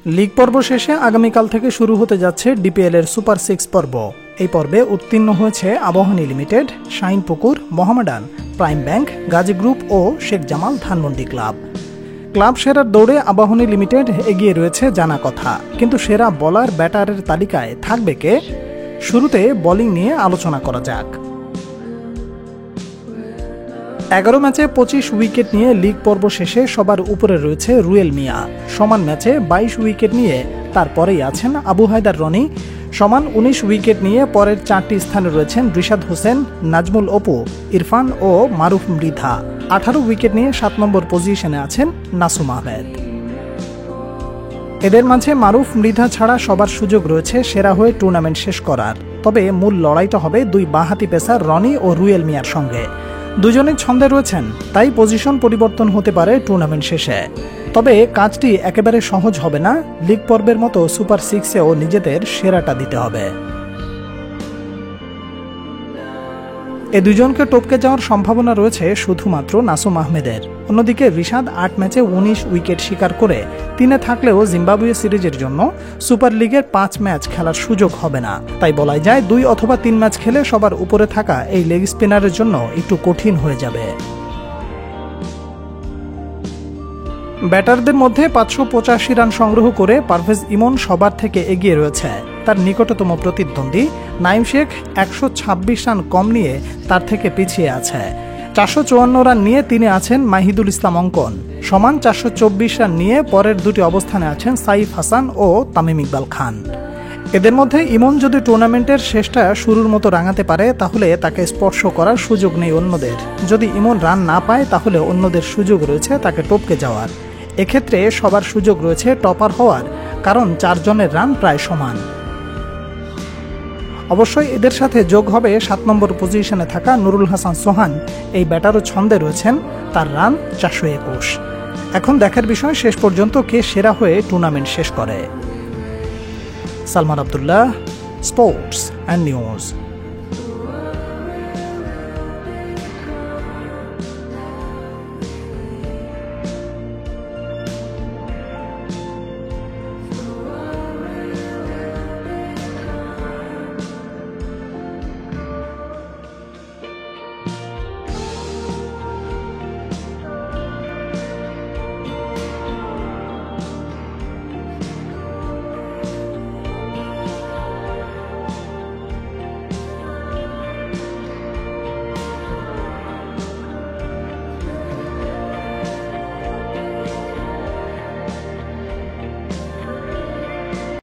লীগ পর্ব শেষে আগামীকাল থেকে শুরু হতে যাচ্ছে ডিপিএল এর সুপার 6 পর্ব। এই পর্বে উত্তীর্ণ হয়েছে Abahani limited, Shahinpukur, Mohammedan, prime bank, Gazi group ও শেখ জামাল ধানমন্ডি ক্লাব। ক্লাব সেরার দৌড়ে আবাহনী লিমিটেড এগিয়ে রয়েছে জানা কথা, কিন্তু সেরা বোলার ব্যাটারের তালিকায় থাকবে কে? শুরুতে বোলিং নিয়ে আলোচনা করা যাক। 11 ম্যাচে 25 উইকেট নিয়ে লীগ পর্ব শেষে সবার উপরে রয়েছে রুয়েল মিয়া। সমান ম্যাচে 22 উইকেট নিয়ে তারপরেই আছেন আবু হায়দার রনি। সমান 19 উইকেট নিয়ে পরের 4টি স্থানে রয়েছেন রিশাদ হোসেন, নাজমুল অপু, ইরফান ও মারুফ মৃধা। 18 উইকেট নিয়ে 7 নম্বর পজিশনে আছেন নাসুম আহমেদ। এদের মাঝে মারুফ মৃধা ছাড়া সবার সুযোগ রয়েছে সেরা হয়ে টুর্নামেন্ট শেষ করার। তবে মূল লড়াইটা হবে দুই বাঁহাতি পেসার রনি ও রুয়েল মিয়ার সঙ্গে। দুজনেই ছন্দে রয়েছেন, তাই পজিশন পরিবর্তন হতে পারে টুর্নামেন্ট শেষে। তবে কাজটি একেবারে সহজ হবে না। লীগ পর্বের মতো সুপার 6-এও নিজেদের সেরাটা দিতে হবে। এ দুজনকে টপকে যাওয়ার সম্ভাবনা রয়েছে শুধুমাত্র নাসুম আহমেদের। অন্যদিকে রিশাদ 8 ম্যাচে 19 উইকেট শিকার করে 3-এ থাকলেও জিম্বাবুয়ে সিরিজের জন্য সুপার লিগের 5 ম্যাচ খেলার সুযোগ হবে না। তাই বলাই যায় 2 অথবা 3 ম্যাচ খেলে সবার উপরে থাকা এই লেগ স্পিনারের জন্য একটু কঠিন হয়ে যাবে। ব্যাটারদের মধ্যে 585 রান সংগ্রহ করে পারভেজ ইমন সবার থেকে এগিয়ে রয়েছে। তার নিকটতম প্রতিদ্বন্দ্বী নাইম শেখ 126 রান কম নিয়ে তার থেকে পিছিয়ে আছে। 454 রান নিয়ে তিনি আছেন মাহিদুল ইসলাম অঙ্কন। সমান 424 রান নিয়ে পরের দুটি অবস্থানে আছেন সাইফ হাসান ও তামিম ইকবাল খান। এদের মধ্যে ইমন যদি টুর্নামেন্টের শেষটা শুরুর মতো রাঙাতে পারে, তাহলে তাকে স্পর্শ করার সুযোগ নেই অন্যদের। যদি ইমন রান না পায়, তাহলে অন্যদের সুযোগ রয়েছে তাকে টপকে যাওয়ার। এক্ষেত্রে সবার সুযোগ রয়েছে টপার হওয়ার, কারণ 4 জনের রান প্রায় সমান। অবশ্যই এদের সাথে যোগ হবে 7 নম্বর পজিশনে থাকা নুরুল হাসান সোহান। এই ব্যাটারও ছন্দে রয়েছেন, তার রান 421। এখন দেখার বিষয় শেষ পর্যন্ত কে সেরা হয়ে টুর্নামেন্ট শেষ করে। Salman Abdullah, sports and news.